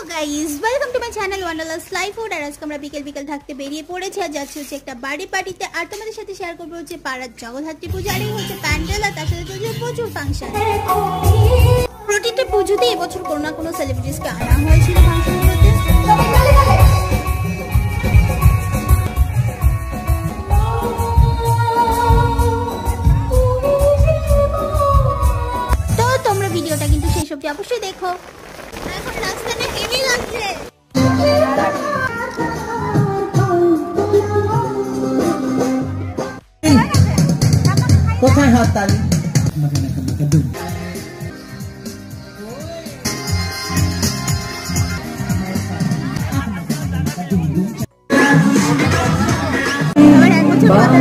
Guys, welcome to my channel wanderlust life food. আর আজকে আমরা বিকেল বিকেল থাকতে বেরিয়ে পড়েছি আর যাচ্ছি হচ্ছে একটা বার্থডে পার্টিতে। আর তোমাদের সাথে শেয়ার করবো হচ্ছে পাড়ার জগদ্ধাত্রী পূজা, আর এই হচ্ছে প্যান্ডেল, আর তার সাথে চলছে প্রচুর ফাংশন। প্রতিটা পুজোতে এবছর কোনো না কোনো সেলিব্রিটিসকে আনা হয়েছিল ফাংশনগুলোতে। তো তোমরা ভিডিওটা কিন্তু শেষ অবধি অবশ্যই দেখো। এখন রাস্তাটা হেভি লাগছে। কোথায় হাততালি? আবার এক বছর পরে